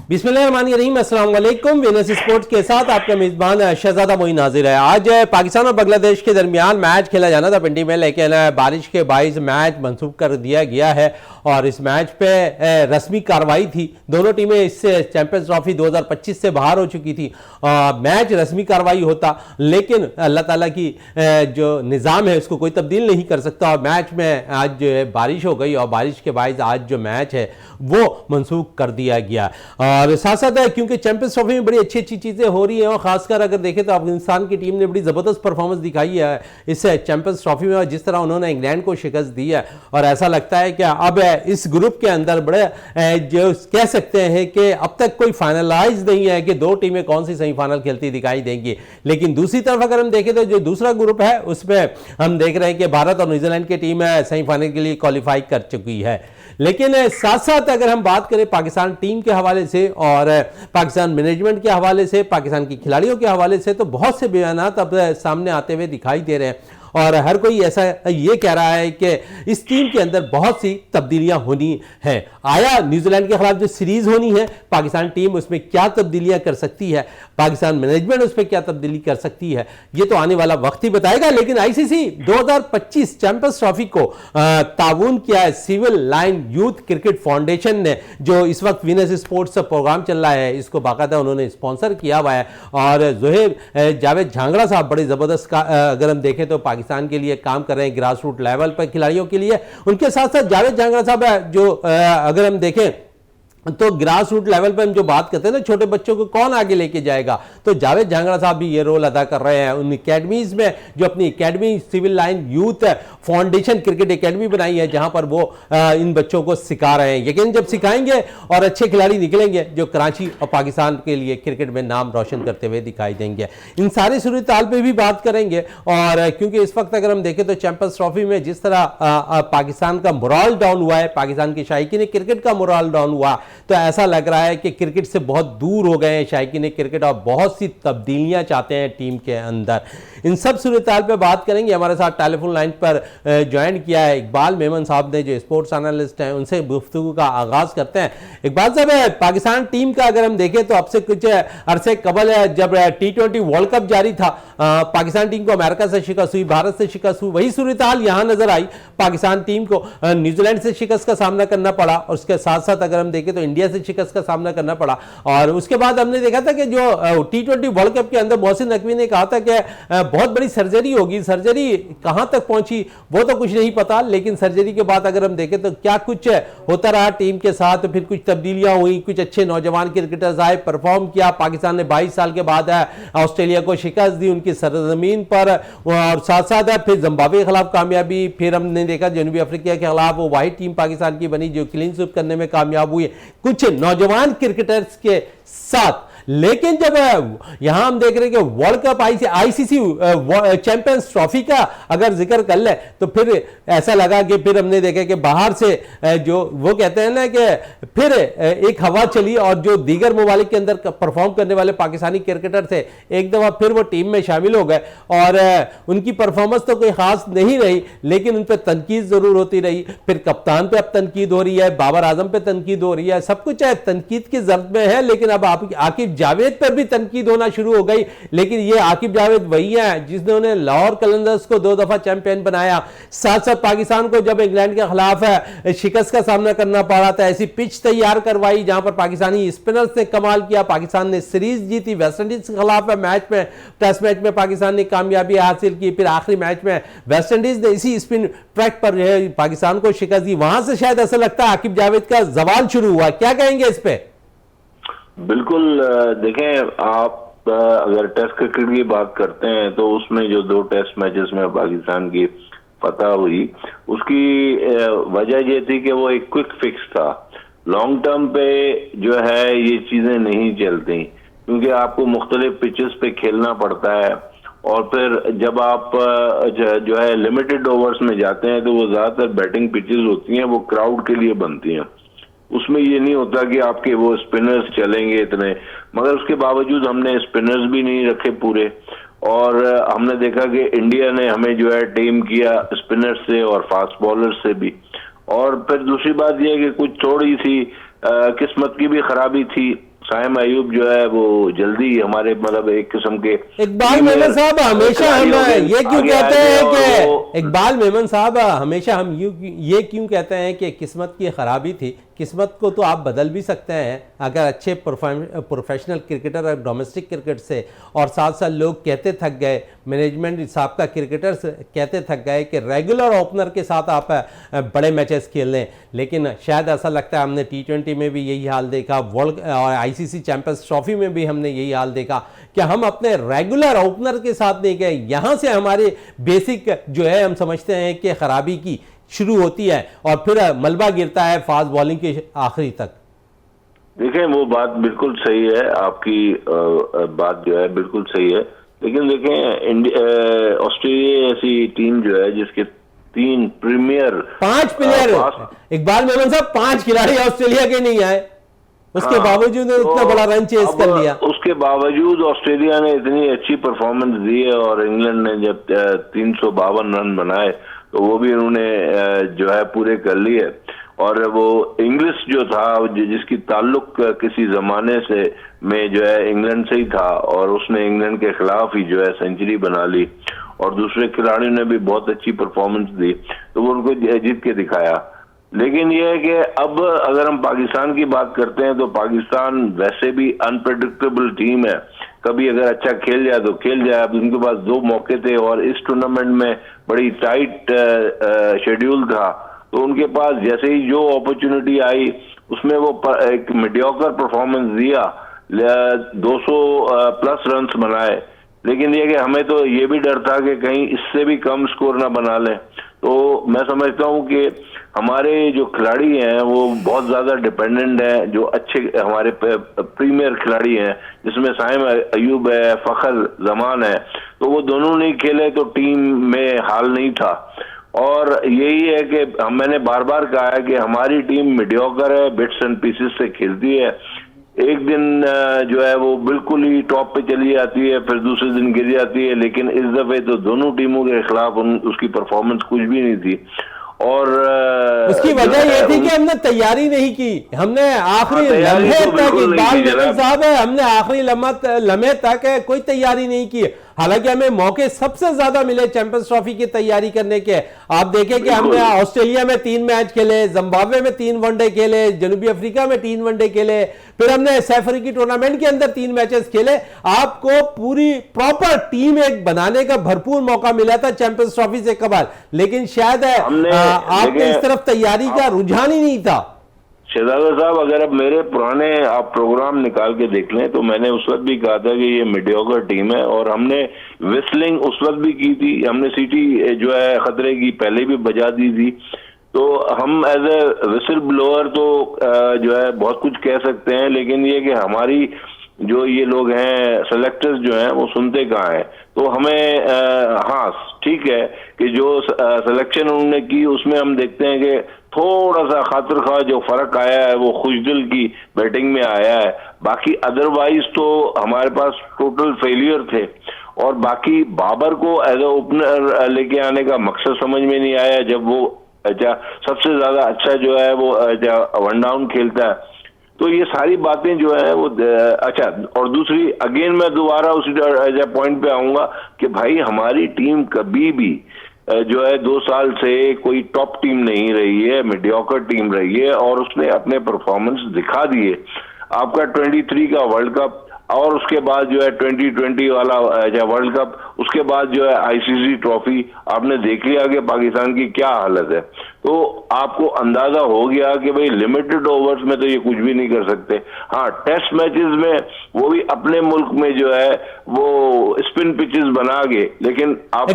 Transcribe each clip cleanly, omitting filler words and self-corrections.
बिस्मिल्लाहिर्रहमानिर्रहीम, अस्सलाम वालेकुम। वीनस स्पोर्ट्स के साथ आपका मेज़बान शहजादा मोइन हाजिर है। आज पाकिस्तान और बांग्लादेश के दरमियान मैच खेला जाना था पिंडी में, लेकिन बारिश के बाइस मैच मनसूख कर दिया गया है और इस मैच पे रस्मी कार्रवाई थी। दोनों टीमें इससे चैंपियंस ट्रॉफी 2025 से बाहर हो चुकी थी। मैच रस्मी कार्रवाई होता, लेकिन अल्लाह ताला की जो निज़ाम है उसको कोई तब्दील नहीं कर सकता और मैच में आज जो है बारिश हो गई और बारिश के बाइस आज जो मैच है वो मनसूख कर दिया गया। और साथ साथ है क्योंकि चैंपियंस ट्रॉफी में बड़ी अच्छी अच्छी चीज़ें हो रही हैं और खासकर अगर देखें तो अफगानिस्तान की टीम ने बड़ी ज़बरदस्त परफॉर्मेंस दिखाई है इस चैंपियंस ट्रॉफी में, और जिस तरह उन्होंने इंग्लैंड को शिकस्त दी है और ऐसा लगता है कि अब इस ग्रुप के अंदर बड़े जो कह सकते हैं कि अब तक कोई फाइनलाइज नहीं है कि दो टीमें कौन सी सेमीफाइनल खेलती दिखाई देंगी। लेकिन दूसरी तरफ अगर हम देखें तो जो दूसरा ग्रुप है उसमें हम देख रहे हैं कि भारत और न्यूजीलैंड की टीम सेमीफाइनल के लिए क्वालिफाई कर चुकी है। लेकिन साथ साथ अगर हम बात करें पाकिस्तान टीम के हवाले से और पाकिस्तान मैनेजमेंट के हवाले से, पाकिस्तान की खिलाड़ियों के हवाले से, तो बहुत से बयानात अब सामने आते हुए दिखाई दे रहे हैं और हर कोई ऐसा ये कह रहा है कि इस टीम के अंदर बहुत सी तब्दीलियां होनी है। आया न्यूजीलैंड के खिलाफ जो सीरीज होनी है, पाकिस्तान टीम उसमें क्या तब्दीलियां कर सकती है, पाकिस्तान मैनेजमेंट उसमें क्या तब्दीली कर सकती है, ये तो आने वाला वक्त ही बताएगा। लेकिन आईसीसी 2025 चैंपियंस ट्रॉफी को ताउन किया है civil line youth cricket foundation ने, जो इस वक्त वीनस स्पोर्ट्स प्रोग्राम चल रहा है, इसको बाकायदा उन्होंने स्पॉन्सर किया हुआ है। और जोहेब जावेद झांगड़ा साहब बड़े ज़बरदस्त अगर हम देखें तो पाकिस्तान के लिए काम कर रहे हैं ग्रास रूट लेवल पर खिलाड़ियों के लिए। उनके साथ साथ जावेद झांगड़ा साहब जो अगर हम देखें तो ग्रास रूट लेवल पर हम जो बात करते हैं ना, छोटे बच्चों को कौन आगे लेके जाएगा, तो जावेद झांगड़ा साहब भी ये रोल अदा कर रहे हैं। उन एकेडमीज में जो अपनी academy civil line youth foundation cricket academy बनाई है, जहां पर वो इन बच्चों को सिखा रहे हैं। यकीन जब सिखाएंगे और अच्छे खिलाड़ी निकलेंगे जो कराची और पाकिस्तान के लिए क्रिकेट में नाम रोशन करते हुए दिखाई देंगे। इन सारी सूरत हाल पर भी बात करेंगे और क्योंकि इस वक्त अगर हम देखें तो चैंपियंस ट्रॉफी में जिस तरह पाकिस्तान का मोरल डाउन हुआ है, पाकिस्तान की शायकीन क्रिकेट का मोरल डाउन हुआ, तो ऐसा लग रहा है कि क्रिकेट से बहुत दूर हो गए हैं शायकीन क्रिकेट और बहुत सी तब्दीलियां चाहते हैं टीम के अंदर। इन सब सूरत-ए-हाल पे बात करेंगे। हमारे साथ टेलीफोन लाइन पर ज्वाइन किया है इकबाल मेमन साहब ने, जो स्पोर्ट्स एनालिस्ट हैं, उनसे गुफ्तगू का आगाज करते हैं। इकबाल साहब, पाकिस्तान टीम का अगर हम देखें तो अब से कुछ अरसे कबल जब T20 वर्ल्ड कप जारी था, पाकिस्तान टीम को अमेरिका से शिकस्त हुई, भारत से शिकस्त हुई, वही सूरत-ए-हाल यहां नजर आई। पाकिस्तान टीम को न्यूजीलैंड से शिकस्त का सामना करना पड़ा और उसके साथ साथ अगर हम देखें तो इंडिया से शिकस्त का सामना करना पड़ा। और उसके बाद हमने देखा था कि जो T20 वर्ल्ड कप के अंदर मोहसिन नकवी ने कहा था कि बहुत बड़ी सर्जरी होगी, सर्जरी कहां तक पहुंची वो तो कुछ नहीं पता, लेकिन सर्जरी के बाद अगर हम देखें तो क्या कुछ होता रहा टीम के साथ, फिर कुछ तब्दीलियां हुई, कुछ अच्छे नौजवान क्रिकेटर्स आए, परफॉर्म किया। पाकिस्तान ने 22 साल के बाद ऑस्ट्रेलिया को शिकस्त दी उनकी सरजमीन पर, और साथ साथ फिर जिम्बाब्वे के खिलाफ कामयाबी, फिर हमने देखा जनूबी अफ्रीका के खिलाफ वो वाहिद टीम पाकिस्तान की बनी जो क्लीन स्वीप करने में कामयाब हुई कुछ नौजवान क्रिकेटर्स के साथ। लेकिन जब यहां हम देख रहे हैं कि world cup ICC champions trophy का अगर जिक्र कर ले तो फिर ऐसा लगा कि फिर हमने देखा कि बाहर से जो वो कहते हैं ना कि फिर एक हवा चली और जो दीगर ममालिक के अंदर परफॉर्म करने वाले पाकिस्तानी क्रिकेटर थे एक दफा फिर वो टीम में शामिल हो गए और उनकी परफॉर्मेंस तो कोई खास नहीं रही, लेकिन उन पर तनकीद जरूर होती रही। फिर कप्तान पे अब तनकीद हो रही है, बाबर आजम पे तनकीद हो रही है, सब कुछ तनकीद की जरूरत में है। लेकिन अब आकिब जावेद पर भी तनकीद होना शुरू हो गई। लेकिन ये आकिब जावेद वही है जिन्होंने लाहौर कलंदर्स को 2 दफा चैंपियन बनाया। साथ साथ पाकिस्तान को जब इंग्लैंड के खिलाफ शिकस्त का सामना करना पड़ा था, ऐसी पिच तैयार करवाई जहां पर पाकिस्तानी स्पिनर्स ने कमाल किया। पाकिस्तान ने सीरीज जीती, वेस्टइंडीज के खिलाफ मैच में टेस्ट मैच में पाकिस्तान ने कामयाबी हासिल की। फिर आखिरी मैच में वेस्टइंडीज ने इसी स्पिन ट्रैक पर पाकिस्तान को शिकस्त दी। वहां से शायद ऐसा लगता है आकिब जावेद का जवाल शुरू हुआ। क्या कहेंगे इस पे? बिल्कुल, देखें आप अगर टेस्ट क्रिकेट की बात करते हैं तो उसमें जो 2 टेस्ट मैचेस में पाकिस्तान की फतह हुई उसकी वजह ये थी कि वो एक क्विक फिक्स था। लॉन्ग टर्म पे जो है ये चीजें नहीं चलती क्योंकि आपको मुख्तलिफ पिचेस पे खेलना पड़ता है और फिर जब आप जो है लिमिटेड ओवर्स में जाते हैं तो वो ज्यादातर बैटिंग पिचेस होती हैं, वो क्राउड के लिए बनती हैं। उसमें ये नहीं होता कि आपके वो स्पिनर्स चलेंगे इतने, मगर उसके बावजूद हमने स्पिनर्स भी नहीं रखे पूरे और हमने देखा कि इंडिया ने हमें जो है टीम किया स्पिनर्स से और फास्ट बॉलर से भी। और फिर दूसरी बात यह है कि कुछ थोड़ी सी किस्मत की भी खराबी थी साइम अयूब जो है वो जल्दी हमारे मतलब एक किस्म के इकबाल मेमन साहब हमेशा हम ये क्यों कहते हैं कि इकबाल मेमन साहब हमेशा हम ये क्यों कहते हैं कि किस्मत की खराबी थी। किस्मत को तो आप बदल भी सकते हैं अगर अच्छे प्रोफेशनल क्रिकेटर और डोमेस्टिक क्रिकेट से, और साथ साथ लोग कहते थक गए, मैनेजमेंट साहब क्रिकेटर कहते थक गए कि रेगुलर ओपनर के साथ आप बड़े मैचेस खेल लें। लेकिन शायद ऐसा लगता है हमने T20 में भी यही हाल देखा, वर्ल्ड और ICC चैंपियंस ट्रॉफी में भी हमने यही हाल देखा कि हम अपने रेगुलर ओपनर के साथ नहीं गए। यहाँ से हमारे बेसिक जो है हम समझते हैं कि खराबी की शुरू होती है और फिर मलबा गिरता है फास्ट बॉलिंग के आखिरी तक। देखें वो बात बिल्कुल सही है, आपकी बात जो है बिल्कुल सही है, लेकिन देखें ऑस्ट्रेलिया ऐसी टीम जो है जिसके 3 प्रीमियर 5 प्लेयर इकबाल मेमन साहब 5 खिलाड़ी ऑस्ट्रेलिया के नहीं आए, उसके बावजूद ने इतना बड़ा रन चेस कर लिया। उसके बावजूद ऑस्ट्रेलिया ने इतनी अच्छी परफॉर्मेंस दी है और इंग्लैंड ने जब 352 रन बनाए तो वो भी उन्होंने जो है पूरे कर लिए। और वो इंग्लिश जो था जिसकी ताल्लुक किसी जमाने से में जो है इंग्लैंड से ही था और उसने इंग्लैंड के खिलाफ ही जो है सेंचुरी बना ली और दूसरे खिलाड़ियों ने भी बहुत अच्छी परफॉर्मेंस दी तो वो उनको जीत के दिखाया। लेकिन ये है कि अब अगर हम पाकिस्तान की बात करते हैं तो पाकिस्तान वैसे भी अनप्रेडिक्टेबल टीम है, कभी अगर अच्छा खेल जाए तो खेल जाए। अब उनके पास 2 मौके थे और इस टूर्नामेंट में बड़ी टाइट शेड्यूल था तो उनके पास जैसे ही जो अपॉर्चुनिटी आई उसमें वो एक मीडियोकर परफॉर्मेंस दिया, 200 प्लस रन्स बनाए। लेकिन ये कि हमें तो ये भी डर था कि कहीं इससे भी कम स्कोर ना बना लें। तो मैं समझता हूं कि हमारे जो खिलाड़ी हैं वो बहुत ज्यादा डिपेंडेंट हैं, जो अच्छे हमारे प्रीमियर खिलाड़ी हैं जिसमें साइम अयूब है, फखर जमान है, तो वो दोनों नहीं खेले तो टीम में हाल नहीं था। और यही है कि मैंने बार बार कहा है कि हमारी टीम मीडियोकर है, बिट्स एंड पीसेस से खेलती है। एक दिन जो है वो बिल्कुल ही टॉप पे चली जाती है, फिर दूसरे दिन गिर जाती है, लेकिन इस दफे तो दोनों टीमों के खिलाफ उसकी परफॉर्मेंस कुछ भी नहीं थी। और उसकी वजह यह थी कि हमने तैयारी नहीं की, हमने आखिरी लम्हे तक, इकबाल मेमन साहब है, हमने आखिरी लम्हे तक कोई तैयारी नहीं की। हालांकि हमें मौके सबसे ज्यादा मिले चैंपियंस ट्रॉफी की तैयारी करने के। आप देखें कि हमने ऑस्ट्रेलिया में 3 मैच खेले, जिम्बाब्वे में 3 वनडे खेले, जनूबी अफ्रीका में 3 वनडे खेले, फिर हमने सैफ अफ्रीकी टूर्नामेंट के अंदर 3 मैचेस खेले। आपको पूरी प्रॉपर टीम एक बनाने का भरपूर मौका मिला था चैंपियंस ट्रॉफी से कबल, लेकिन शायद आपने इस तरफ तैयारी का रुझान ही नहीं था। शहजादा साहब, अगर अब मेरे पुराने आप प्रोग्राम निकाल के देख लें तो मैंने उस वक्त भी कहा था कि ये मीडियोकर टीम है और हमने विस्लिंग उस वक्त भी की थी, हमने सीटी जो है खतरे की पहले भी बजा दी थी। तो हम एज ए विसल ब्लोअर तो जो है बहुत कुछ कह सकते हैं, लेकिन ये कि हमारी जो ये लोग हैं सेलेक्टर्स जो हैं वो सुनते कहाँ हैं। तो हमें हाँ ठीक है कि जो सिलेक्शन उन्होंने की उसमें हम देखते हैं कि थोड़ा सा खातिर खा जो फर्क आया है वो खुशदिल की बैटिंग में आया है, बाकी अदरवाइज तो हमारे पास टोटल फेलियर थे। और बाकी बाबर को एज ए ओपनर लेके आने का मकसद समझ में नहीं आया जब वो सबसे ज्यादा अच्छा जो है वो वन डाउन खेलता है। तो ये सारी बातें जो है वो अच्छा। और दूसरी अगेन मैं दोबारा उसी पॉइंट पे आऊंगा कि भाई हमारी टीम कभी भी जो है 2 साल से कोई टॉप टीम नहीं रही है, मीडियोकर टीम रही है और उसने अपने परफॉर्मेंस दिखा दिए। आपका 23 का वर्ल्ड कप और उसके बाद जो है 2020 वाला वर्ल्ड कप, उसके बाद जो है ICC ट्रॉफी, आपने देख लिया कि पाकिस्तान की क्या हालत है। तो आपको अंदाजा हो गया कि भाई लिमिटेड ओवर्स में तो ये कुछ भी नहीं कर सकते। हाँ, टेस्ट मैचेस में वो भी अपने मुल्क में जो है वो स्पिन पिचेस बना के, लेकिन आप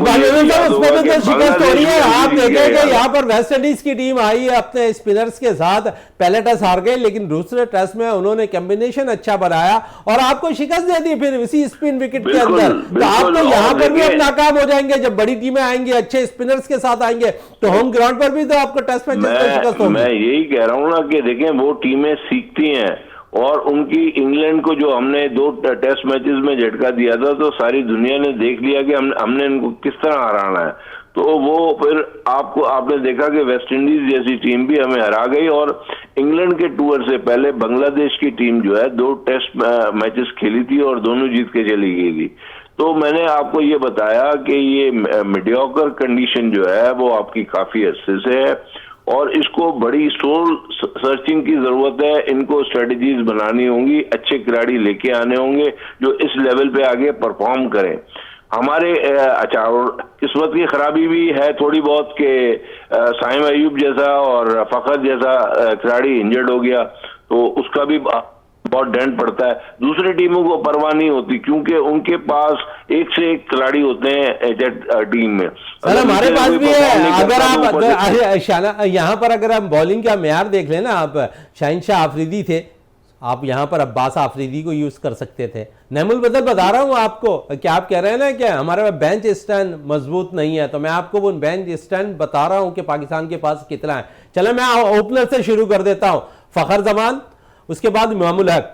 देखेंगे यहाँ पर वेस्ट इंडीज की टीम आई है अपने स्पिनर्स के साथ, पहले टेस्ट हार गए लेकिन दूसरे टेस्ट में उन्होंने कॉम्बिनेशन अच्छा बनाया और आपको शिकस्त दे दी फिर इसी स्पिन विकेट के अंदर। तो आप तो यहाँ पर भी अब नाकाम हो जाएंगे जब बड़ी टीमें आएंगी, अच्छे स्पिनर्स के साथ आएंगे तो होम ग्राउंड पर भी आपको टेस्ट मैच मैं यही कह रहा हूं ना कि देखें वो टीमें सीखती हैं, और उनकी इंग्लैंड को जो हमने 2 टेस्ट मैचेस में झटका दिया था, तो सारी दुनिया ने देख लिया कि हमने इनको किस तरह हराना है। तो वो फिर आपने देखा कि वेस्ट इंडीज जैसी टीम भी हमें हरा गई, और इंग्लैंड के टूर से पहले बांग्लादेश की टीम जो है 2 टेस्ट मैचेस खेली थी और दोनों जीत के चली गई थी। तो मैंने आपको ये बताया कि ये मीडियोकर कंडीशन जो है वो आपकी काफी अरसे से है, और इसको बड़ी सोल सर्चिंग की जरूरत है। इनको स्ट्रेटजीज बनानी होंगी, अच्छे खिलाड़ी लेके आने होंगे जो इस लेवल पे आगे परफॉर्म करें। हमारे अच्छा, और किस्मत की खराबी भी है थोड़ी बहुत कि साइम अयूब जैसा और फखर जैसा खिलाड़ी इंजर्ड हो गया, तो उसका भी बहुत डेंट पड़ता है। दूसरी टीमों को परवाह नहीं होती क्योंकि उनके पास एक से एक खिलाड़ी होते हैं टीम में। सर हमारे पास भी है। अगर आप यहाँ पर अगर हम बॉलिंग का म्यार देख लें ना, आप शाहिनशाह आफरीदी थे, आप यहाँ पर अब्बास आफरीदी को यूज कर सकते थे। नैमुल बदल बता रहा हूँ आपको, क्या आप कह रहे हैं ना कि हमारे बेंच स्टैंड मजबूत नहीं है, तो मैं आपको वो बेंच स्टैंड बता रहा हूँ कि पाकिस्तान के पास कितना है। चले मैं ओपनर से शुरू कर देता हूँ। फखर जमान, उसके बाद इमामुल हक।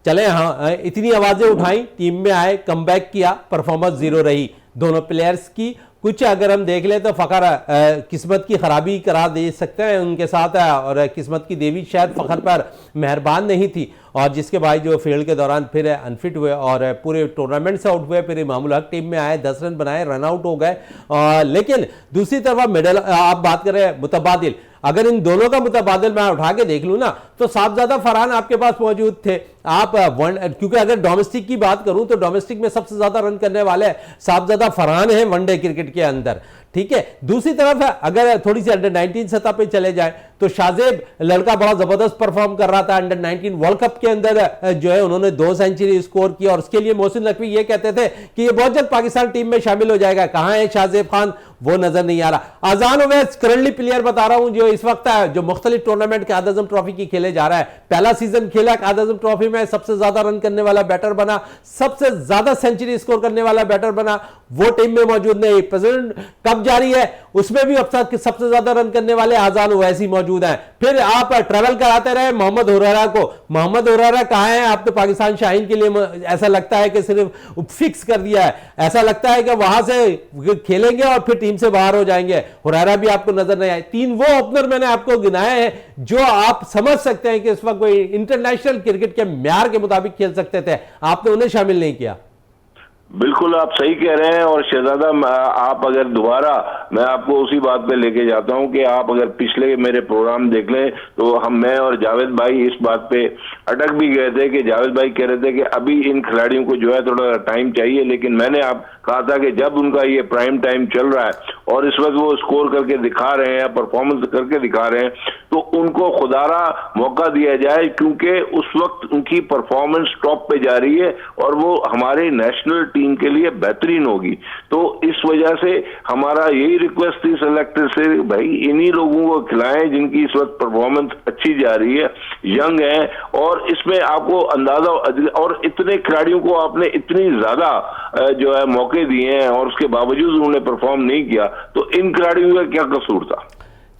चले हाँ, इतनी आवाजें उठाई, टीम में आए, कमबैक किया, परफॉर्मेंस 0 रही दोनों प्लेयर्स की। कुछ अगर हम देख ले तो फखर किस्मत की खराबी करा दे सकते हैं उनके साथ, और किस्मत की देवी शायद फखर पर मेहरबान नहीं थी, और जिसके बाद जो फील्ड के दौरान फिर अनफिट हुए और पूरे टूर्नामेंट से आउट हुए। फिर इमामुल हक टीम में आए, 10 रन बनाए, रन आउट हो गए। लेकिन दूसरी तरफ मिडल आप बात करें मुतबादिल, अगर इन दोनों का मुतबादिल मैं उठा के देख लूँ ना, तो साहबजादा फरहान आपके पास मौजूद थे। आप क्योंकि अगर डोमेस्टिक की बात करूं तो डोमेस्टिक में सबसे ज्यादा रन करने वाले साहबजादा फरहान हैं वनडे क्रिकेट के अंदर, ठीक है। दूसरी तरफ अगर थोड़ी सी अंडर 19 सतह पे चले जाए तो शाहजेब लड़का बड़ा जबरदस्त परफॉर्म कर रहा था अंडर 19 वर्ल्ड कप के अंदर, जो है उन्होंने 2 सेंचुरी स्कोर की, और उसके लिए मोहसिन नकवी ये कहते थे कि ये बहुत जल्द पाकिस्तान टीम में शामिल हो जाएगा। कहां है शाहजेब खान, वो नजर नहीं आ रहा। अजान ओवैस करंटली प्लेयर बता रहा हूं जो इस वक्त है, जो मुख्तलिफ टूर्नामेंट कायद आज़म ट्रॉफी की खेले जा रहा है। पहला सीजन खेला कायद आज़म ट्रॉफी में, सबसे ज्यादा रन करने वाला बैटर बना, सबसे ज्यादा सेंचुरी स्कोर करने वाला बैटर बना, वो टीम में मौजूद नहीं। प्रेसिडेंट कप जारी है, उसमें भी अब तक सबसे ज्यादा रन करने वाले अजान ओवैसी मौजूद हैं। फिर आप ट्रेवल कराते रहे मोहम्मद हुरैरा को, मोहम्मद हुरैरा कहां है? आप तो पाकिस्तान शाहीन के लिए ऐसा लगता है कि सिर्फ फिक्स कर दिया है, ऐसा लगता है कि वहां से खेलेंगे और फिर टीम से बाहर हो जाएंगे। हुरैरा भी आपको नजर नहीं आए। 3 वो ओपनर मैंने आपको गिनाए हैं जो आप समझ सकते हैं कि इस वक्त कोई इंटरनेशनल क्रिकेट के म्यार के मुताबिक खेल सकते थे, आपने उन्हें शामिल नहीं किया। बिल्कुल आप सही कह रहे हैं। और शहजादा, आप अगर दोबारा, मैं आपको उसी बात पे लेके जाता हूं कि आप अगर पिछले मेरे प्रोग्राम देख लें तो मैं और जावेद भाई इस बात पे अटक भी गए थे कि जावेद भाई कह रहे थे कि अभी इन खिलाड़ियों को जो है थोड़ा टाइम चाहिए, लेकिन मैंने आप कहा था कि जब उनका ये प्राइम टाइम चल रहा है और इस वक्त वो स्कोर करके दिखा रहे हैं, परफॉर्मेंस करके दिखा रहे हैं, तो उनको खुदारा मौका दिया जाए, क्योंकि उस वक्त उनकी परफॉर्मेंस टॉप पे जा रही है और वो हमारे नेशनल टीम के लिए बेहतरीन होगी। तो इस वजह से हमारा यही रिक्वेस्ट थी सेलेक्टर से, भाई इन्हीं लोगों को खिलाएं जिनकी इस वक्त परफॉर्मेंस अच्छी जा रही है, यंग है, और इसमें आपको अंदाजा, और इतने खिलाड़ियों को आपने इतनी ज्यादा जो है मौके दिए हैं और उसके बावजूद उन्होंने परफॉर्म नहीं किया, तो इन खिलाड़ियों का क्या कसूर था?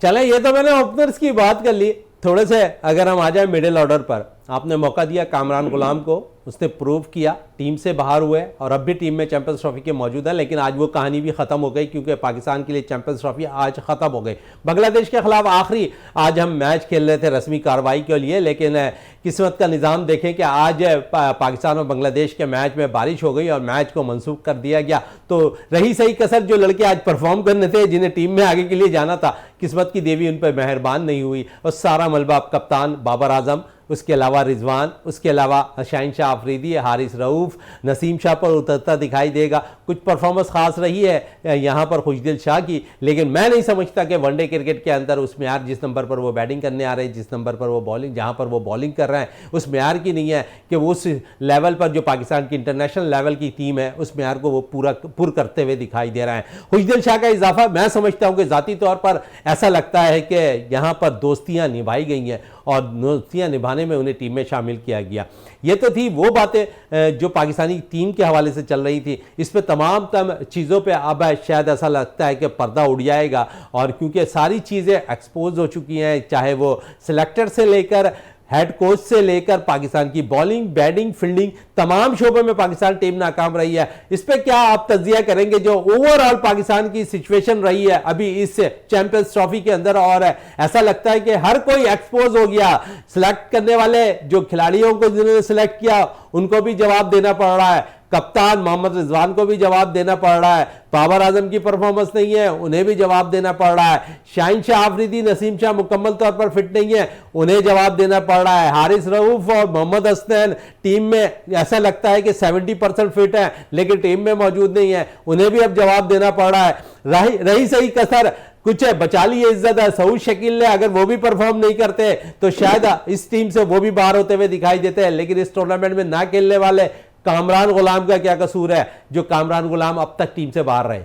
चले, ये तो मैंने ओपनर्स की बात कर ली। थोड़े से अगर हम आ जाए मिडिल ऑर्डर पर, आपने मौका दिया कामरान गुलाम को, उसने प्रूव किया, टीम से बाहर हुए और अब भी टीम में चैंपियंस ट्रॉफी के मौजूद है। लेकिन आज वो कहानी भी खत्म हो गई क्योंकि पाकिस्तान के लिए चैंपियंस ट्रॉफी आज खत्म हो गई। बांग्लादेश के खिलाफ आखिरी आज हम मैच खेल रहे थे रस्मी कार्रवाई के लिए, लेकिन किस्मत का निज़ाम देखें कि आज पाकिस्तान और बांग्लादेश के मैच में बारिश हो गई और मैच को मनसूख कर दिया गया। तो रही सही कसर जो लड़के आज परफॉर्म करने थे, जिन्हें टीम में आगे के लिए जाना था, किस्मत की देवी उन पर मेहरबान नहीं हुई और सारा मलबा कप्तान बाबर आजम, उसके अलावा रिजवान, उसके अलावा शाहिनशाह आफरीदी, हारिस रऊफ, नसीम शाह पर उतरता दिखाई देगा। कुछ परफॉर्मेंस खास रही है यहाँ पर खुशदिल शाह की, लेकिन मैं नहीं समझता कि वनडे क्रिकेट के अंदर उस म्यार जिस नंबर पर वो बैटिंग करने आ रहे हैं, जिस नंबर पर वो बॉलिंग, जहाँ पर वो बॉलिंग कर रहे हैं, उस म्यार की नहीं है कि वो उस लेवल पर जो पाकिस्तान की इंटरनेशनल लेवल की टीम है उस म्यार को वो पूरा करते हुए दिखाई दे रहा है। खुशदिल शाह का इजाफा मैं समझता हूँ कि ज़ाती तौर पर ऐसा लगता है कि यहाँ पर दोस्तियाँ निभाई गई हैं और दोस्तियाँ निभाने में उन्हें टीम में शामिल किया गया। ये तो थी वो बातें जो पाकिस्तानी टीम के हवाले से चल रही थी। इस पे तमाम चीज़ों पे अब शायद ऐसा लगता है कि पर्दा उड़ जाएगा, और क्योंकि सारी चीज़ें एक्सपोज हो चुकी हैं, चाहे वो सिलेक्टर से लेकर हेड कोच से लेकर पाकिस्तान की बॉलिंग, बैटिंग, फील्डिंग, तमाम शोबों में पाकिस्तान टीम नाकाम रही है। इस पे क्या आप तज्जिया करेंगे जो ओवरऑल पाकिस्तान की सिचुएशन रही है अभी इस चैंपियंस ट्रॉफी के अंदर? और ऐसा लगता है कि हर कोई एक्सपोज हो गया, सिलेक्ट करने वाले जो खिलाड़ियों को जिन्होंने सिलेक्ट किया उनको भी जवाब देना पड़ रहा है, कप्तान मोहम्मद रिजवान को भी जवाब देना पड़ रहा है, बाबर आजम की परफॉर्मेंस नहीं है उन्हें भी जवाब देना पड़ रहा है, शाहीन शाह आफरीदी, नसीम शाह मुकम्मल तौर पर फिट नहीं है उन्हें जवाब देना पड़ रहा है, हारिस रऊफ और मोहम्मद हसनैन टीम में ऐसा लगता है कि 70% फिट है लेकिन टीम में मौजूद नहीं है, उन्हें भी अब जवाब देना पड़ रहा है। रही सही कसर कुछ है, बचा ली इज्जत है, सऊद शकील ने अगर वो भी परफॉर्म नहीं करते तो शायद इस टीम से वो भी बाहर होते हुए दिखाई देते हैं। लेकिन इस टूर्नामेंट में ना खेलने वाले कामरान गुलाम का क्या कसूर है जो कामरान गुलाम अब तक टीम से बाहर रहे?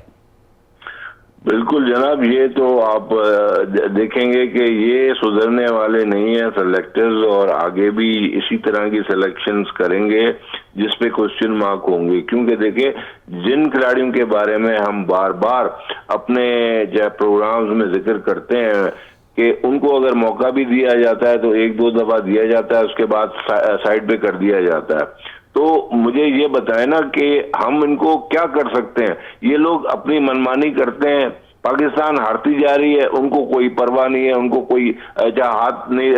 बिल्कुल जनाब, ये तो आप देखेंगे कि ये सुधरने वाले नहीं है सेलेक्टर्स, और आगे भी इसी तरह की सिलेक्शंस करेंगे जिस पे क्वेश्चन मार्क होंगे। क्योंकि देखिए, जिन खिलाड़ियों के बारे में हम बार बार अपने जो प्रोग्राम्स में जिक्र करते हैं कि उनको अगर मौका भी दिया जाता है तो एक दो दफा दिया जाता है, उसके बाद साइड पे कर दिया जाता है। तो मुझे ये बताए ना कि हम इनको क्या कर सकते हैं। ये लोग अपनी मनमानी करते हैं, पाकिस्तान हारती जा रही है, उनको कोई परवाह नहीं है, उनको कोई हाथ नहीं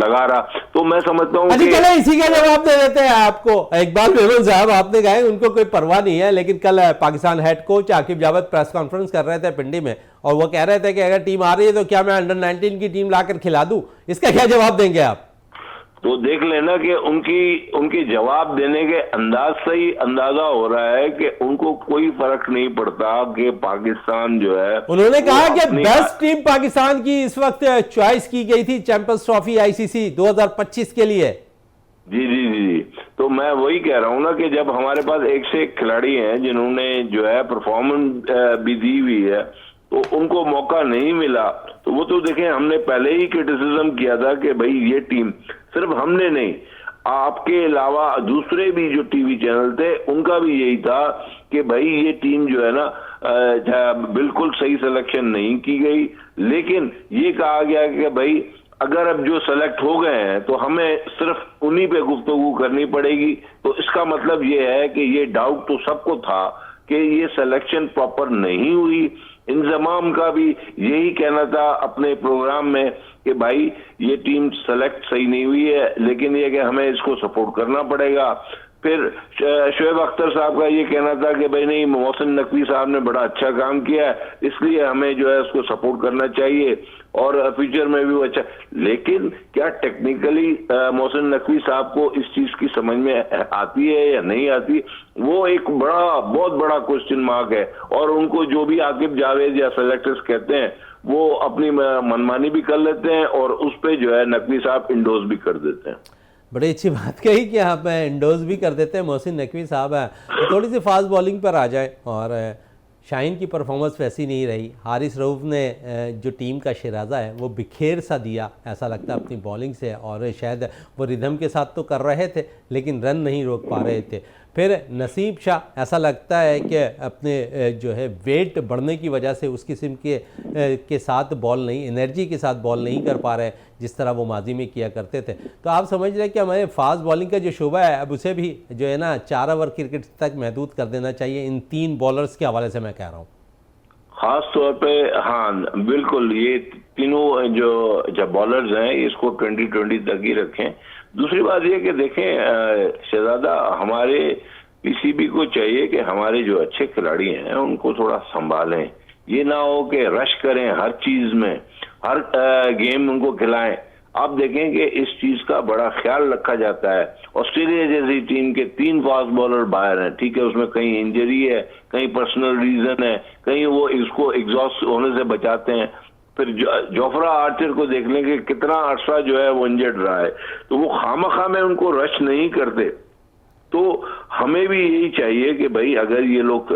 लगा रहा। तो मैं समझता हूँ कि चले इसी का जवाब दे देते हैं आपको। इकबाल मेमन साहब आपने कहा उनको कोई परवाह नहीं है, लेकिन कल Pakistan head coach Aqib Javed press conference कर रहे थे पिंडी में और वो कह रहे थे कि अगर टीम आ रही है तो क्या मैं अंडर 19 की टीम लाकर खिला दूं? इसका क्या जवाब देंगे आप? तो देख लेना कि उनकी जवाब देने के अंदाज से ही अंदाजा हो रहा है कि उनको कोई फर्क नहीं पड़ता कि पाकिस्तान जो है। उन्होंने कहा कि बेस्ट टीम पाकिस्तान की इस वक्त चॉइस की गई थी चैंपियंस ट्रॉफी आईसीसी 2025 के लिए। जी जी जी, तो मैं वही कह रहा हूं ना कि जब हमारे पास एक से एक खिलाड़ी हैं जिन्होंने जो है परफॉर्मेंस भी दी हुई है तो उनको मौका नहीं मिला। तो वो तो देखें, हमने पहले ही क्रिटिसिज्म किया था कि भाई ये टीम, सिर्फ हमने नहीं, आपके अलावा दूसरे भी जो टीवी चैनल थे उनका भी यही था कि भाई ये टीम जो है ना बिल्कुल सही सिलेक्शन नहीं की गई। लेकिन ये कहा गया कि भाई अगर अब जो सेलेक्ट हो गए हैं तो हमें सिर्फ उन्हीं पे गुफ्तगू करनी पड़ेगी। तो इसका मतलब ये है कि ये डाउट तो सबको था कि ये सिलेक्शन प्रॉपर नहीं हुई। इंजमाम का भी यही कहना था अपने प्रोग्राम में कि भाई ये टीम सेलेक्ट सही नहीं हुई है, लेकिन ये कि हमें इसको सपोर्ट करना पड़ेगा। फिर शोएब अख्तर साहब का ये कहना था कि भाई नहीं, मोहसिन नकवी साहब ने बड़ा अच्छा काम किया है इसलिए हमें जो है उसको सपोर्ट करना चाहिए और फ्यूचर में भी वो अच्छा। लेकिन क्या टेक्निकली मोहसिन नकवी साहब को इस चीज की समझ में आती है या नहीं आती, वो एक बहुत बड़ा क्वेश्चन मार्क है। और उनको जो भी आकिब जावेद या सेलेक्टर्स कहते हैं वो अपनी मनमानी भी कर लेते हैं और उस पर जो है नकवी साहब इंडोर्स भी कर देते हैं। बड़ी अच्छी बात कही कि आप इंडोर्स भी कर देते हैं मोहसिन नकवी साहब है। तो थोड़ी सी फास्ट बॉलिंग पर आ जाए, और शाहीन की परफॉर्मेंस वैसी नहीं रही। हारिस रऊफ ने जो टीम का शराजा है वो बिखेर सा दिया ऐसा लगता है अपनी बॉलिंग से, और शायद वो रिदम के साथ तो कर रहे थे लेकिन रन नहीं रोक पा रहे थे। फिर नसीब शाह ऐसा लगता है कि अपने जो है वेट बढ़ने की वजह से उस किस्म के साथ बॉल नहीं, एनर्जी के साथ बॉल नहीं कर पा रहे जिस तरह वो माजी में किया करते थे। तो आप समझ रहे हैं कि हमें फास्ट बॉलिंग का जो शोबा है अब उसे भी जो है ना 4 ओवर क्रिकेट तक महदूद कर देना चाहिए, इन 3 बॉलर्स के हवाले से मैं कह रहा हूँ खास तौर पे। हाँ बिल्कुल, ये तीनों जो बॉलर्स हैं इसको 2020 तक ही रखें। दूसरी बात ये कि देखें शहजादा, हमारे पीसीबी को चाहिए कि हमारे जो अच्छे खिलाड़ी हैं उनको थोड़ा संभालें। ये ना हो कि रश करें हर चीज में, हर गेम उनको खिलाएं। आप देखें कि इस चीज का बड़ा ख्याल रखा जाता है। ऑस्ट्रेलिया जैसी टीम के 3 फास्ट बॉलर बाहर हैं, ठीक है, उसमें कहीं इंजरी है, कहीं पर्सनल रीजन है, कहीं वो इसको एग्जॉस्ट होने से बचाते हैं। फिर जोफ्रा आर्चर को देख लें कि कितना अरसा जो है वो इंजर्ड रहा है, तो वो खामखा में उनको रश नहीं करते। तो हमें भी यही चाहिए कि भाई अगर ये लोग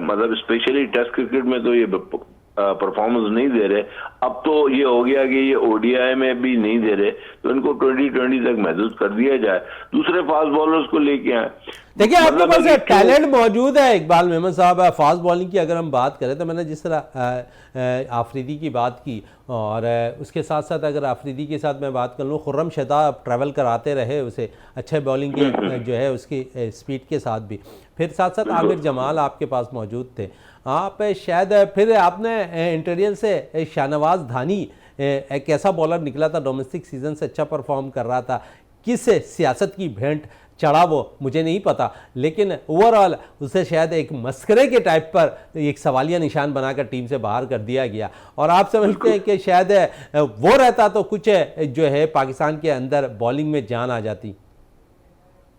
मतलब स्पेशली टेस्ट क्रिकेट में तो ये परफॉर्मेंस नहीं दे रहे, अब तो ये हो गया कि ये ओडीआई में भी नहीं दे रहे, तो इनको 2020 तक महदूद कर दिया जाए। दूसरे फास्ट बॉलर्स को लेके आए। देखिए आपके मतलब पास अभी टैलेंट मौजूद है इकबाल मेमन साहब। फास्ट बॉलिंग की अगर हम बात करें तो मैंने जिस तरह आफरीदी की बात की, और उसके साथ साथ अगर आफरीदी के साथ मैं बात कर लूँ, खुर्रम शहजाद ट्रैवल कराते रहे उसे अच्छे बॉलिंग के जो है उसकी स्पीड के साथ भी। फिर साथ साथ आमिर जमाल आपके पास मौजूद थे। आप शायद फिर आपने इंटीरियर से शाहनवाज धानी एक ऐसा बॉलर निकला था, डोमेस्टिक सीजन से अच्छा परफॉर्म कर रहा था। किस सियासत की भेंट चढ़ा वो मुझे नहीं पता, लेकिन ओवरऑल उसे शायद एक मस्करे के टाइप पर एक सवालिया निशान बनाकर टीम से बाहर कर दिया गया। और आप समझते हैं कि शायद वो रहता तो कुछ जो है पाकिस्तान के अंदर बॉलिंग में जान आ जाती।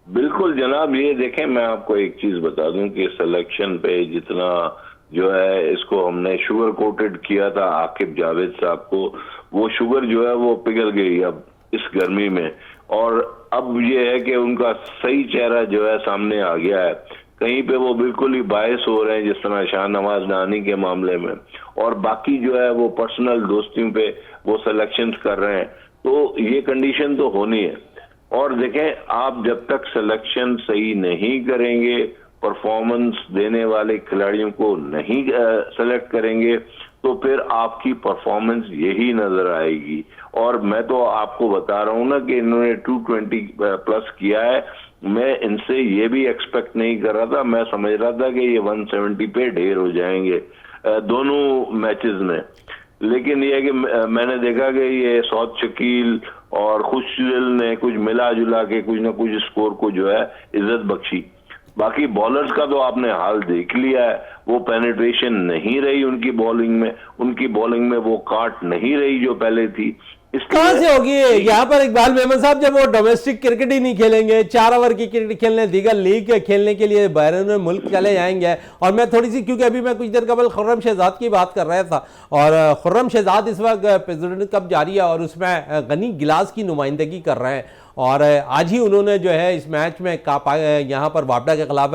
बिल्कुल जनाब, ये देखें मैं आपको एक चीज बता दूं कि सिलेक्शन पे जितना जो है इसको हमने शुगर कोटेड किया था आकिब जावेद साहब को, वो शुगर जो है वो पिघल गई अब इस गर्मी में। और अब ये है कि उनका सही चेहरा जो है सामने आ गया है। कहीं पे वो बिल्कुल ही बायस हो रहे हैं, जिस तरह शाहनवाज नानी के मामले में, और बाकी जो है वो पर्सनल दोस्तियों पे वो सिलेक्शंस कर रहे हैं। तो ये कंडीशन तो होनी है। और देखें, आप जब तक सिलेक्शन सही नहीं करेंगे, परफॉर्मेंस देने वाले खिलाड़ियों को नहीं सेलेक्ट करेंगे, तो फिर आपकी परफॉर्मेंस यही नजर आएगी। और मैं तो आपको बता रहा हूं ना कि इन्होंने 220 प्लस किया है। मैं इनसे ये भी एक्सपेक्ट नहीं कर रहा था, मैं समझ रहा था कि ये 170 पे ढेर हो जाएंगे दोनों मैचेस में। लेकिन ये है कि मैंने देखा कि ये सौद शकील और खुशदिल ने कुछ मिला जुला के कुछ ना कुछ स्कोर को जो है इज्जत बख्शी। बाकी बॉलर्स का तो आपने हाल देख लिया है, वो पेनिट्रेशन नहीं रही उनकी बॉलिंग में वो काट नहीं रही जो पहले थी। कहां से होगी यहाँ पर इकबाल मेमन साहब, जब वो डोमेस्टिक क्रिकेट ही नहीं खेलेंगे, 4 ओवर की क्रिकेट खेलने, दीगर लीग खेलने के लिए बैरून मुल्क चले जाएंगे। और मैं थोड़ी सी, क्योंकि अभी मैं कुछ देर कबल खुर्रम शहजाद की बात कर रहा था, और खुर्रम शहजाद इस वक्त प्रेसिडेंट कप जारी है और उसमें गनी गिलास की नुमाइंदगी कर रहे हैं। और आज ही उन्होंने जो है इस मैच में यहाँ पर वापडा के खिलाफ